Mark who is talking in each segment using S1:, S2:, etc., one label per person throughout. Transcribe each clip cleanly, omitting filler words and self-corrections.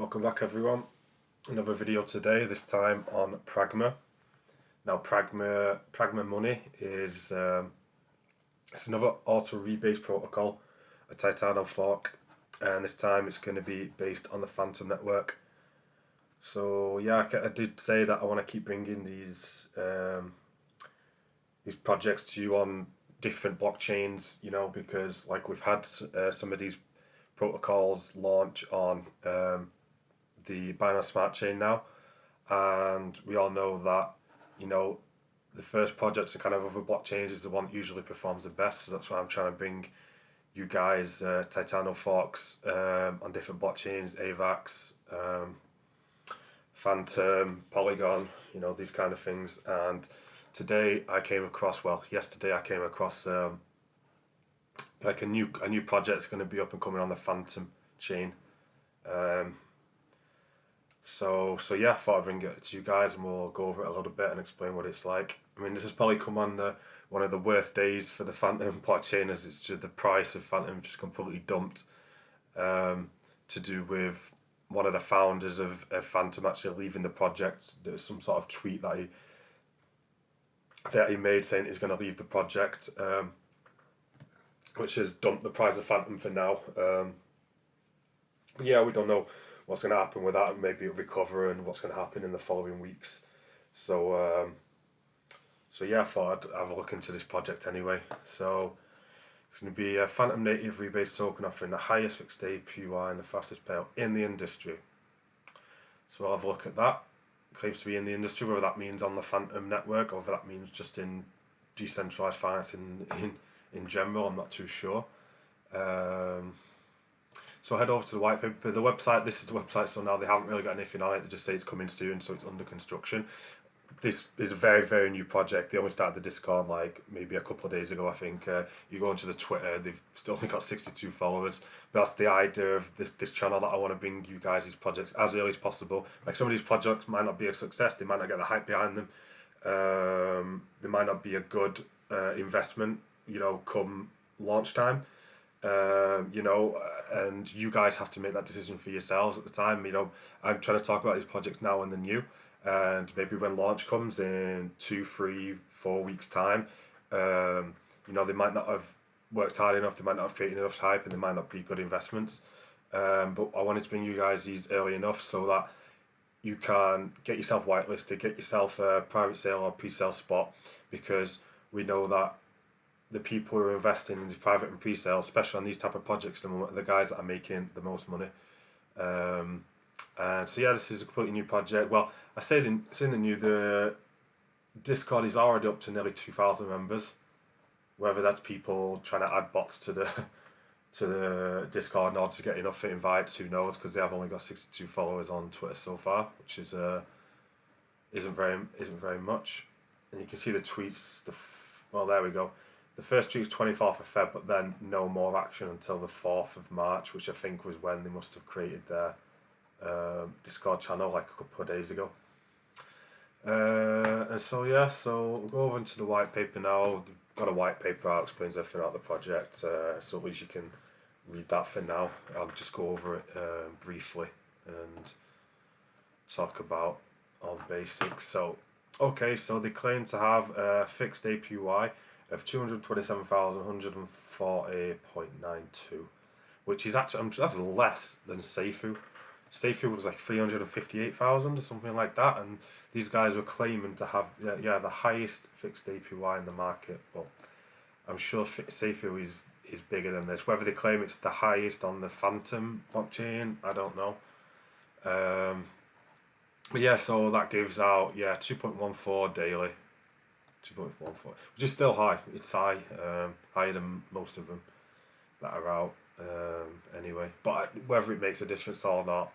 S1: Welcome back everyone. Another video today, this time on Pragma. Now Pragma Money is it's another Auto-Rebase protocol, a Titano Fork, and this time it's going to be based on the Fantom network. So yeah, I did say that I want to keep bringing these projects to you on different blockchains, because like we've had some of these protocols launch on the Binance Smart Chain now, and we all know that the first project to kind of other blockchains is the one that usually performs the best. So that's why I'm trying to bring you guys Titano Forks on different blockchains, AVAX, Fantom, Polygon, these kind of things. And yesterday I came across like a new project that's going to be up and coming on the Fantom chain. So yeah, I thought I'd bring it to you guys and we'll go over it a little bit and explain what it's like. I mean, this has probably come on one of the worst days for the Fantom blockchain, as it's just the price of Fantom just completely dumped, to do with one of the founders of Fantom actually leaving the project. There's some sort of tweet that he made saying he's going to leave the project, which has dumped the price of Fantom for now. But yeah, we don't know what's going to happen with that, and maybe it'll recover, and what's going to happen in the following weeks. So yeah, I thought I'd have a look into this project anyway. So it's going to be a Fantom native rebase token offering the highest fixed APY and the fastest payout in the industry. So I'll have a look at that. It claims to be in the industry, whether that means on the Fantom network or whether that means just in decentralized finance in general, I'm not too sure. So head over to the white paper. The website, this is the website, so now they haven't really got anything on it. They just say it's coming soon, so it's under construction. This is a very, very new project. They only started the Discord like maybe a couple of days ago, I think. You go onto the Twitter, they've still only got 62 followers. But that's the idea of this channel, that I want to bring you guys these projects as early as possible. Like, some of these projects might not be a success. They might not get the hype behind them. They might not be a good investment, come launch time. And you guys have to make that decision for yourselves at the time. I'm trying to talk about these projects now and the new, and maybe when launch comes in 2, 3, 4 weeks time, they might not have worked hard enough, they might not have created enough hype, and they might not be good investments. But I wanted to bring you guys these early enough so that you can get yourself whitelisted, get yourself a private sale or pre-sale spot, because we know that the people who are investing in these private and pre-sale, especially on these type of projects, are the guys that are making the most money. And so yeah, this is a completely new project. Well, I say the new, the Discord is already up to nearly 2,000 members. Whether that's people trying to add bots to the Discord in order to get enough invites, who knows? Because they have only got 62 followers on Twitter so far, which is isn't very much. And you can see the tweets. Well, there we go. The first tweet was 24th of Feb, but then no more action until the 4th of March, which I think was when they must have created their Discord channel like a couple of days ago. And so yeah, so we'll go over into the white paper now. They've got a white paper out, explains everything about the project, so at least you can read that for now. I'll just go over it briefly and talk about all the basics. So they claim to have a fixed APY of 227,140.92, which is actually, that's less than Seifu. Seifu was like 358,000 or something like that, and these guys were claiming to have the highest fixed APY in the market. But I'm sure Seifu is bigger than this. Whether they claim it's the highest on the Fantom blockchain, I don't know. But yeah, so that gives out 2.14 daily. 2.14, which is still high. It's high, higher than most of them that are out anyway. But whether it makes a difference or not,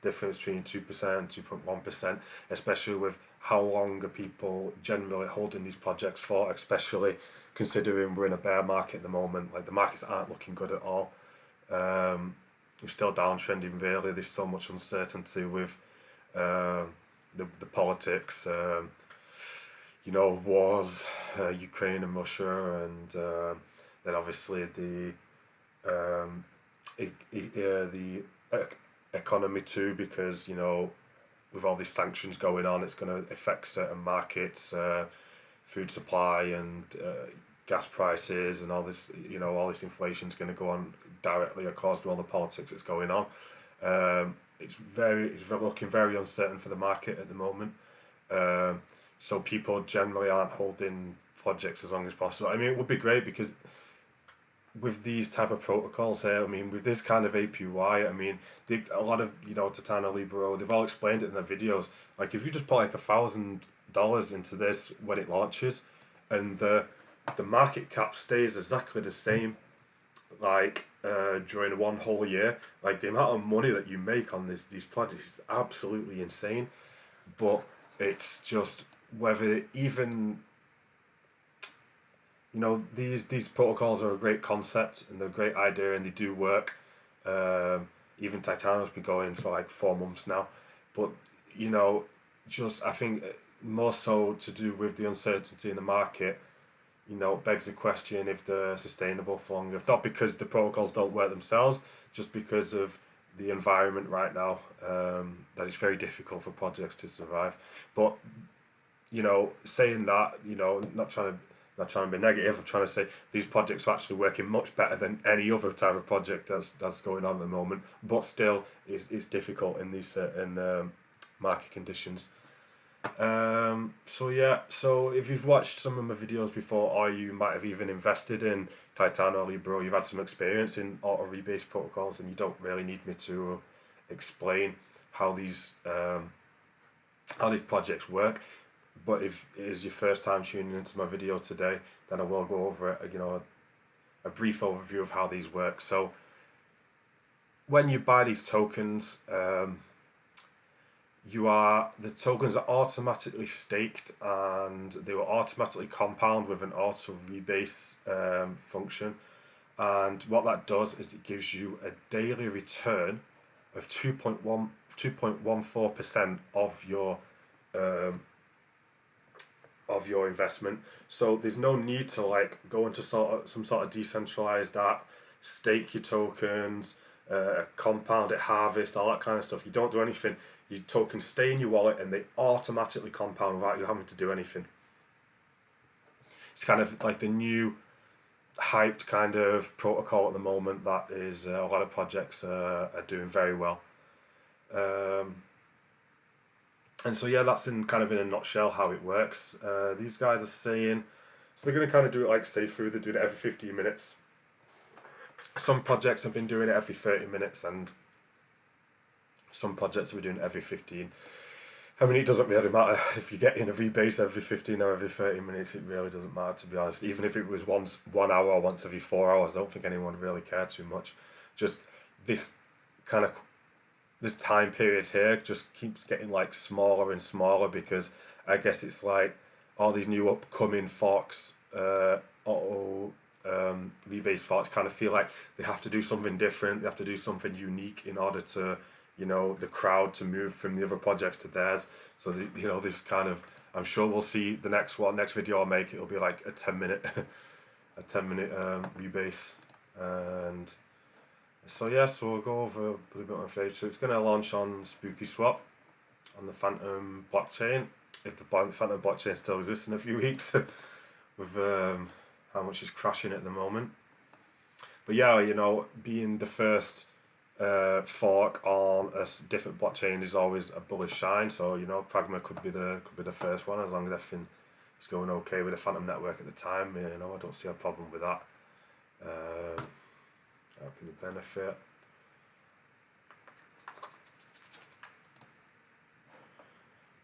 S1: difference between 2% and 2.1%, especially with how long are people generally holding these projects for, especially considering we're in a bear market at the moment. Like, the markets aren't looking good at all. We're still downtrending really. There's so much uncertainty with the politics. Wars, Ukraine and Russia, and then obviously the economy too, because with all these sanctions going on, it's going to affect certain markets, food supply and gas prices, and all this. All this inflation is going to go on directly caused by all the politics that's going on. It's looking very uncertain for the market at the moment. So people generally aren't holding projects as long as possible. I mean, it would be great because with these type of protocols here, I mean, with this kind of APY, I mean, a lot of Titano Libero, they've all explained it in their videos. Like, if you just put like $1,000 into this when it launches, and the market cap stays exactly the same, like during one whole year, like the amount of money that you make on these projects is absolutely insane. But it's just whether even these protocols are a great concept and they're a great idea and they do work. Even Titano's been going for like 4 months now, but I think more so to do with the uncertainty in the market. Begs the question if they're sustainable for longer. Not because the protocols don't work themselves, just because of the environment right now, that it's very difficult for projects to survive. But saying that, not trying to be negative, I'm trying to say these projects are actually working much better than any other type of project that's going on at the moment. But still, it's difficult in these certain market conditions. So if you've watched some of my videos before, or you might have even invested in Titano Libero, you've had some experience in Auto-Rebase protocols, and you don't really need me to explain how these projects work. But if it is your first time tuning into my video today, then I will go over a brief overview of how these work. So when you buy these tokens, the tokens are automatically staked, and they will automatically compound with an Auto-Rebase function. And what that does is it gives you a daily return of 2.14% of your investment. So there's no need to like go into some sort of decentralized app, stake your tokens, compound it, harvest, all that kind of stuff. You don't do anything. Your tokens stay in your wallet and they automatically compound without you having to do anything. It's kind of like the new hyped kind of protocol at the moment that is a lot of projects are doing very well. And so that's in a nutshell how it works. These guys are saying, so they're going to kind of do it like stay through. They do it every 15 minutes. Some projects have been doing it every 30 minutes, and some projects have been doing it every 15. I mean, it doesn't really matter if you get in a rebase every 15 or every 30 minutes. It really doesn't matter, to be honest. Even if it was once 1 hour or once every 4 hours, I don't think anyone would really care too much. Just this time period here just keeps getting like smaller and smaller, because I guess it's like all these new upcoming forks, Rebase forks, kind of feel like they have to do something different. They have to do something unique in order to, the crowd to move from the other projects to theirs. So this kind of, I'm sure we'll see the next video I'll make. It'll be like a 10-minute Rebase. And so we'll go over a little bit on page. So it's going to launch on Spooky Swap on the Fantom blockchain, if the Fantom blockchain still exists in a few weeks, with how much is crashing at the moment. But being the first fork on a different blockchain is always a bullish sign. So Pragma could be the first one, as long as everything is going okay with the Fantom network at the time. I don't see a problem with that. How can you benefit?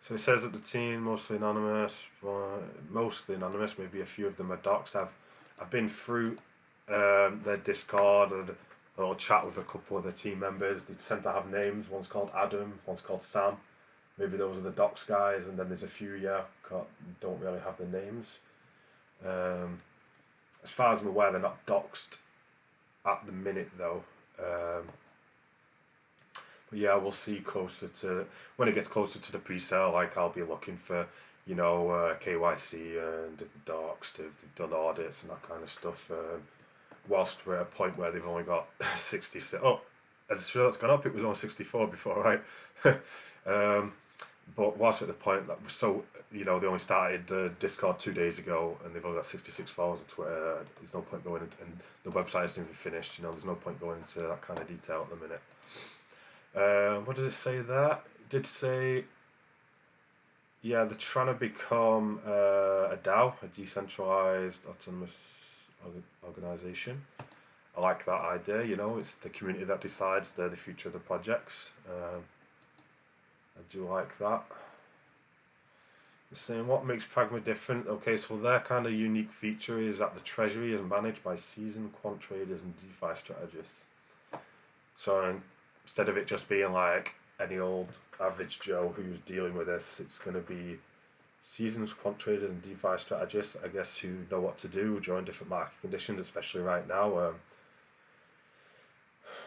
S1: So it says that the team mostly anonymous, maybe a few of them are doxed. I've been through their Discord and I'll chat with a couple of the team members. They tend to have names. One's called Adam, one's called Sam. Maybe those are the dox guys, and then there's a few don't really have the names. As far as I'm aware, they're not doxed at the minute though. But we'll see when it gets closer to the pre-sale. Like, I'll be looking for KYC and if they're doxed, if they've done audits and that kind of stuff. Whilst we're at a point where they've only got 60. as sure that's gone up. It was on 64 before, right? But whilst at the point that was so, they only started the Discord 2 days ago and they've only got 66 followers on Twitter. There's no point going into, and the website isn't even finished. There's no point going into that kind of detail at the minute. What did it say there? It did say, they're trying to become a DAO, a decentralized autonomous organization. I like that idea. It's the community that decides the future of the projects. I do like that. Saying what makes Pragma different. Okay, so their kind of unique feature is that the Treasury is managed by seasoned quant traders and DeFi strategists. So instead of it just being like any old average Joe who's dealing with this, it's going to be seasoned quant traders and DeFi strategists, I guess, who know what to do during different market conditions, especially right now.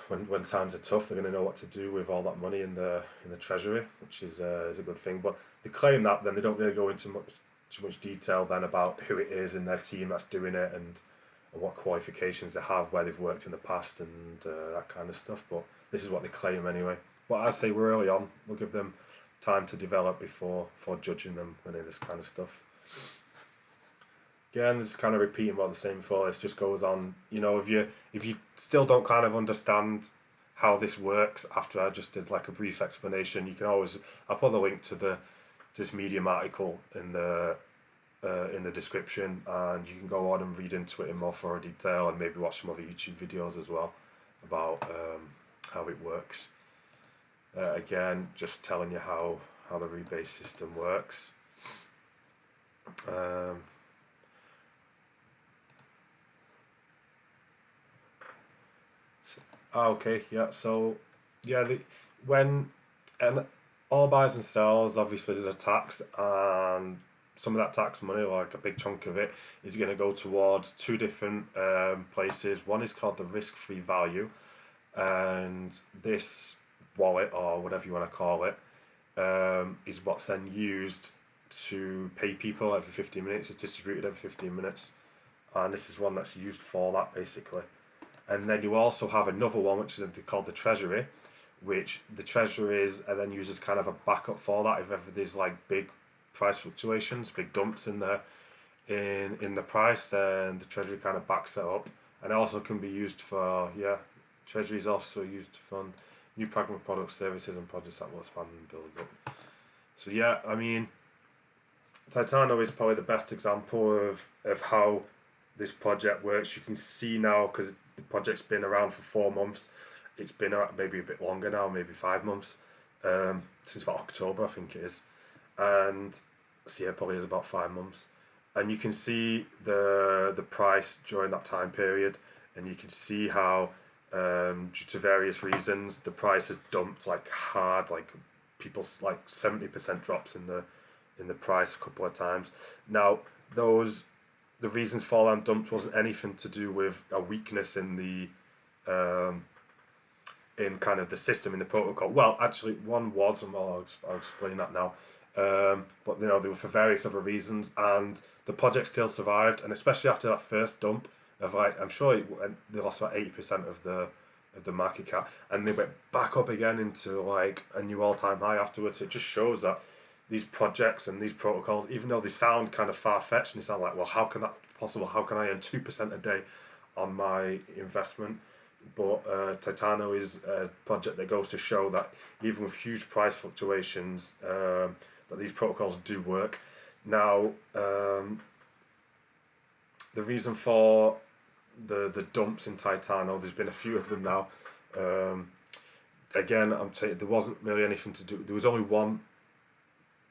S1: When times are tough, they're going to know what to do with all that money in the Treasury, which is a good thing. But they claim that, then they don't really go into too much detail then about who it is in their team that's doing it and what qualifications they have, where they've worked in the past, and that kind of stuff. But this is what they claim anyway. But I say we're early on. We'll give them time to develop before judging them and this kind of stuff. Again, just kind of repeating what the same before. This just goes on. If you still don't kind of understand how this works after I just did like a brief explanation, you can always, I'll put the link to this Medium article in the description, and you can go on and read into it in more thorough detail, and maybe watch some other YouTube videos as well about how it works. Again, just telling you how the rebase system works. Okay, yeah. So, when all buys and sells, obviously there's a tax, and some of that tax money, like a big chunk of it, is going to go towards two different places. One is called the risk-free value, and this wallet, or whatever you want to call it, is what's then used to pay people every 15 minutes. It's distributed every 15 minutes, and this is one that's used for that, basically. And then you also have another one which is called the Treasury, which the Treasury is and then uses kind of a backup for that if ever there's like big price fluctuations, big dumps in the price, then the Treasury kind of backs it up. And it also can be used for Treasury is also used to fund new Pragma products, services, and projects that will expand and build up. So Titano is probably the best example of how this project works. You can see now, because the project's been around for 4 months. It's been maybe a bit longer now, maybe 5 months, since about October, I think it is. And so it probably is about 5 months. And you can see the price during that time period, and you can see how, due to various reasons, the price has dumped like hard, like people's like 70% drops in the price a couple of times. Now the reasons for them dumps wasn't anything to do with a weakness in the in kind of the system, in the protocol. Well, actually, one was, and I'll explain that now. But they were for various other reasons, and the project still survived, and especially after that first dump of I'm sure they lost about 80% of the market cap, and they went back up again into like a new all-time high afterwards. It just shows that these projects and these protocols, even though they sound kind of far-fetched and they sound like, well, how can that be possible? How can I earn 2% a day on my investment? But Titano is a project that goes to show that even with huge price fluctuations, that these protocols do work. Now, the reason for the dumps in Titano, there's been a few of them now. Again, I'm saying there wasn't really anything to do. There was only one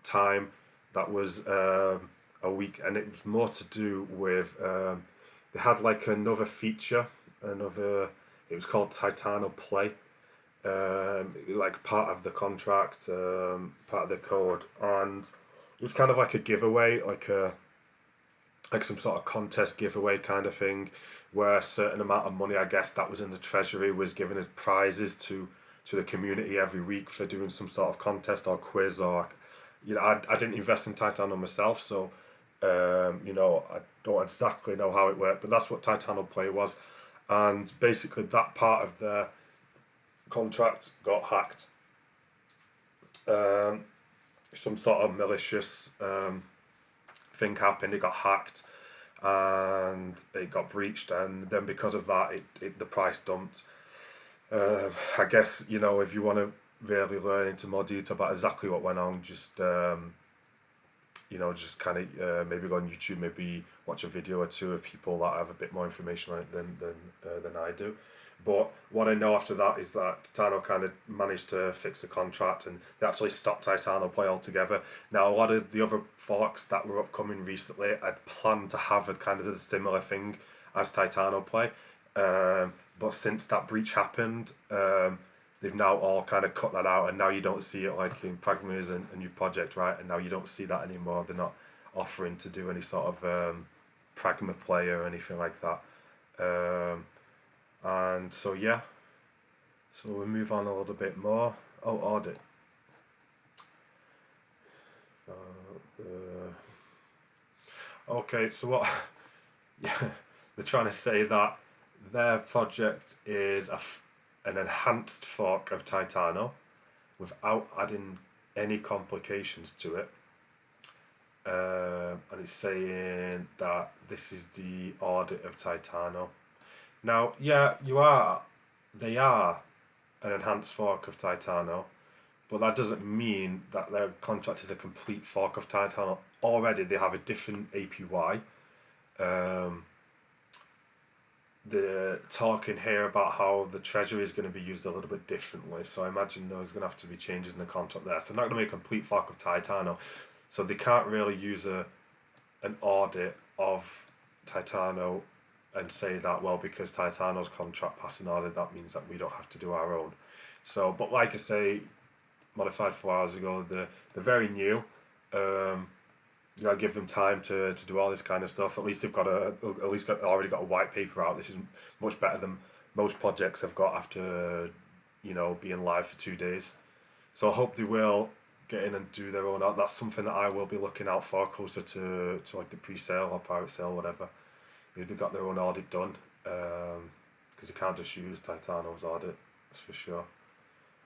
S1: time that was a week, and it was more to do with they had like another feature, it was called Titano Play, like part of the contract, part of the code, and it was kind of like a giveaway, like some sort of contest giveaway kind of thing, where a certain amount of money, I guess, that was in the Treasury was given as prizes to the community every week for doing some sort of contest or quiz, or I didn't invest in Titano myself, so I don't exactly know how it worked, but that's what Titano Play was. And basically that part of the contract got hacked. Some sort of malicious thing happened. It got hacked, and it got breached, and then because of that, the price dumped. I guess, you know, if you want to really learn into more detail about exactly what went on, just you know, just kind of maybe go on YouTube, maybe watch a video or two of people that have a bit more information on it than I do. But what I know after that is that Titano kind of managed to fix the contract, and they actually stopped Titano Play altogether. Now, a lot of the other forks that were upcoming recently had planned to have a kind of a similar thing as Titano Play. But since that breach happened, they've now all kind of cut that out, and now you don't see it like in Pragma is a new project, right? And now you don't see that anymore. They're not offering to do any sort of Pragma Play or anything like that. And so yeah, so we'll move on a little bit more. Oh, audit. Okay, so what? Yeah, they're trying to say that their project is an enhanced fork of Titano without adding any complications to it. And it's saying that this is the audit of Titano. Now, yeah, they are an enhanced fork of Titano, but that doesn't mean that their contract is a complete fork of Titano. Already, they have a different APY. They're talking here about how the Treasury is going to be used a little bit differently, so I imagine there's going to have to be changes in the contract there. So they're not going to be a complete fork of Titano, so they can't really use an audit of Titano and say that, well, because Titano's contract passed an audit, that means that we don't have to do our own. So, but like I say, modified 4 hours ago, they're very new. You gotta give them time to do all this kind of stuff. At least they've got already got a white paper out. This is much better than most projects have got after, you know, being live for 2 days. So I hope they will get in and do their own. That's something that I will be looking out for closer to like the pre-sale or private sale, whatever. If they've got their own audit done, because you can't just use Titano's audit, that's for sure.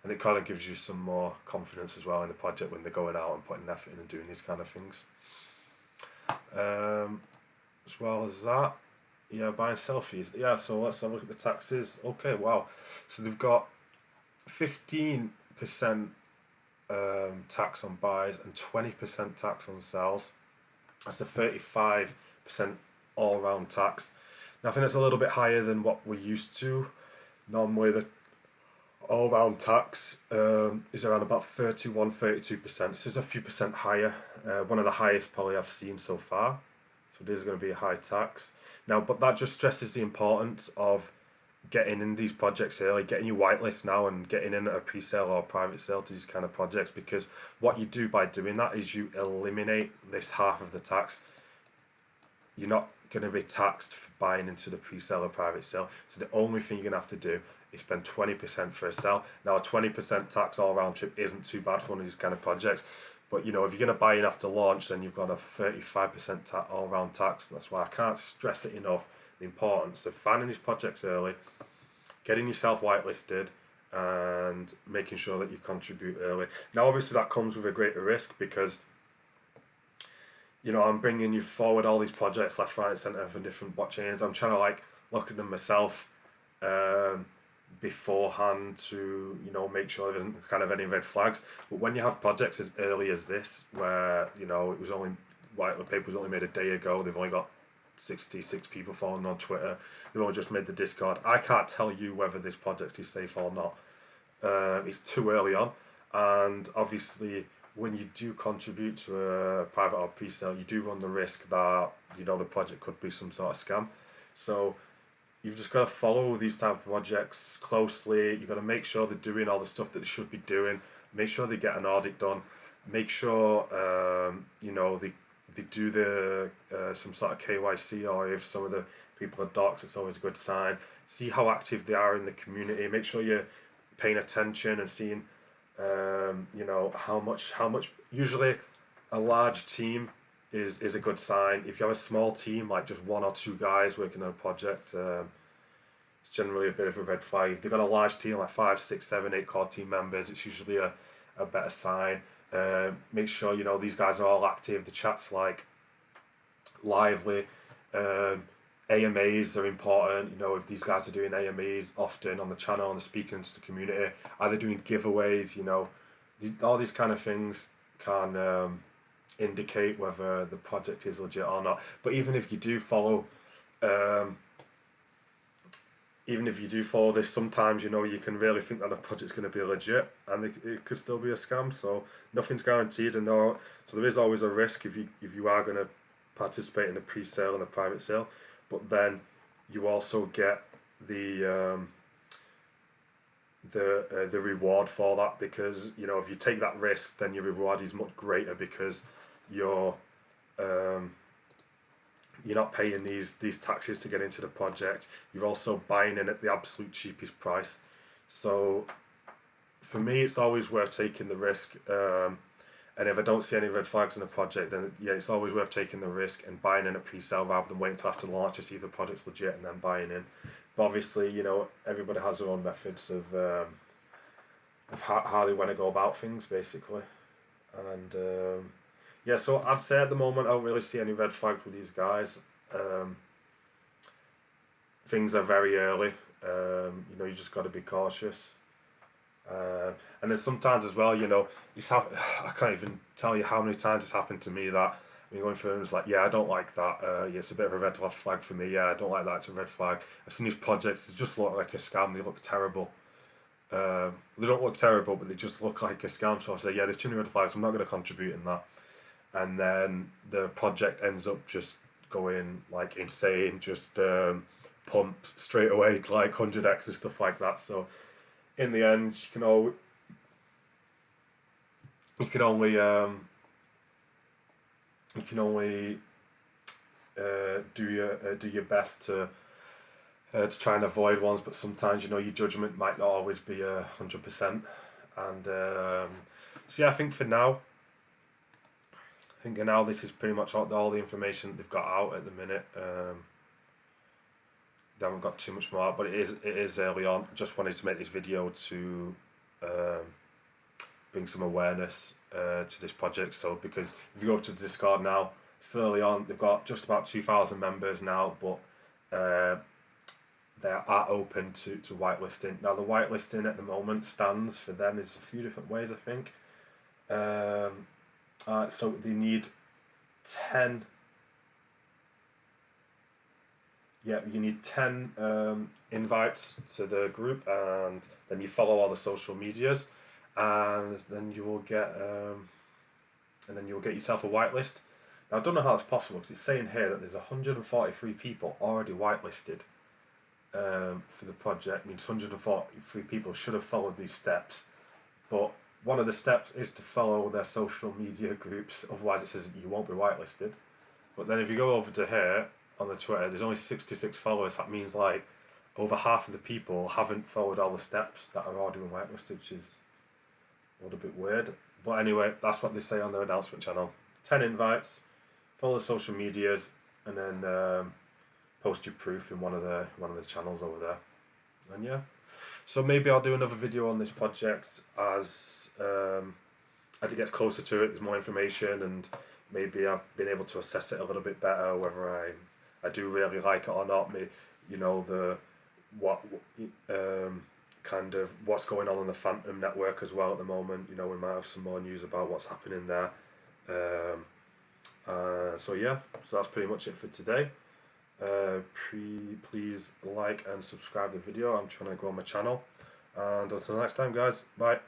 S1: And it kind of gives you some more confidence as well in the project when they're going out and putting effort in and doing these kind of things. As well as that, yeah, buying selfies. Yeah, so let's have a look at the taxes. Okay, wow. So they've got 15% tax on buys and 20% tax on sales. That's a 35% all-round tax. Now I think that's a little bit higher than what we're used to. Normally the all-round tax is around about 31-32%. This is a few percent higher. One of the highest probably I've seen so far. So this is going to be a high tax. Now, but that just stresses the importance of getting in these projects early, getting your whitelist now and getting in at a pre-sale or a private sale to these kind of projects, because what you do by doing that is you eliminate this half of the tax. You're not going to be taxed for buying into the pre-sale or private sale. So the only thing you're going to have to do is spend 20% for a sell. Now a 20% tax all round trip isn't too bad for one of these kind of projects. But you know, if you're going to buy in after launch, then you've got a 35% all round tax. That's why I can't stress it enough, the importance of finding these projects early, getting yourself whitelisted, and making sure that you contribute early. Now obviously that comes with a greater risk, because you know, I'm bringing you forward all these projects left, right and centre for different blockchains. I'm trying to like look at them myself beforehand to, you know, make sure there isn't kind of any red flags. But when you have projects as early as this, where, you know, it was only, white paper was only made a day ago, they've only got 66 people following on Twitter, they've only just made the Discord. I can't tell you whether this project is safe or not. It's too early on, and obviously when you do contribute to a private or pre-sale, you do run the risk that, you know, the project could be some sort of scam. So you've just got to follow these type of projects closely. You've got to make sure they're doing all the stuff that they should be doing. Make sure they get an audit done. Make sure you know, they do the some sort of KYC, or if some of the people are docs, it's always a good sign. See how active they are in the community. Make sure you're paying attention and seeing you know, how much. Usually a large team is a good sign. If you have a small team, like just one or two guys working on a project, it's generally a bit of a red flag. If they've got a large team, like 5, 6, 7, 8 core team members, it's usually a better sign. Make sure, you know, these guys are all active. The chat's like lively. AMAs are important. You know, if these guys are doing AMAs often on the channel and speaking to the community, are they doing giveaways? You know, all these kind of things can indicate whether the project is legit or not. But even if you do follow this, sometimes, you know, you can really think that the project's going to be legit, and it could still be a scam. So nothing's guaranteed, and so there is always a risk if you are going to participate in a pre-sale and a private sale. But then you also get the reward for that, because, you know, if you take that risk, then your reward is much greater, because you're not paying these taxes to get into the project. You're also buying in at the absolute cheapest price. So for me, it's always worth taking the risk. And if I don't see any red flags in the project, then yeah, it's always worth taking the risk and buying in at pre-sale rather than waiting till after launch to see if the project's legit and then buying in. But obviously, you know, everybody has their own methods of how they want to go about things, basically. And yeah, so I'd say at the moment I don't really see any red flags with these guys. Things are very early. You know, you just got to be cautious. And then sometimes as well, you know, I can't even tell you how many times it's happened to me that I'm going through and it's like, yeah, I don't like that. Yeah, it's a bit of a red flag for me. Yeah, I don't like that. It's a red flag. I've seen these projects. They just look like a scam. They look terrible. They don't look terrible, but they just look like a scam. So I say, yeah, there's too many red flags. I'm not going to contribute in that. And then the project ends up just going like insane, just pump straight away like 100x and stuff like that. So in the end, you can only do your best to try and avoid ones, but sometimes, you know, your judgment might not always be 100%. And so yeah, I think now this is pretty much all the information they've got out at the minute. They haven't got too much more out, but it is early on. Just wanted to make this video to bring some awareness to this project. So because if you go over to the Discord now, it's early on. They've got just about 2,000 members now, but they are open to whitelisting. Now the whitelisting at the moment stands for them is a few different ways, I think. So they need 10. Yeah, you need 10 invites to the group, and then you follow all the social medias, and then you will get yourself a whitelist. Now I don't know how that's possible, because it's saying here that there's 143 people already whitelisted for the project. It means 143 people should have followed these steps, but one of the steps is to follow their social media groups. Otherwise, it says you won't be whitelisted. But then if you go over to here on the Twitter, there's only 66 followers. That means like over half of the people haven't followed all the steps that are already been whitelisted, which is a little bit weird. But anyway, that's what they say on their announcement channel. 10 invites, follow the social medias, and then post your proof in one of the channels over there. And yeah, so maybe I'll do another video on this project as it gets closer to it. There's more information, and maybe I've been able to assess it a little bit better, whether I do really like it or not. You know, kind of what's going on the Fantom network as well at the moment. You know, we might have some more news about what's happening there. So yeah, so that's pretty much it for today. Please like and subscribe the video. I'm trying to grow my channel, and until next time, guys, bye.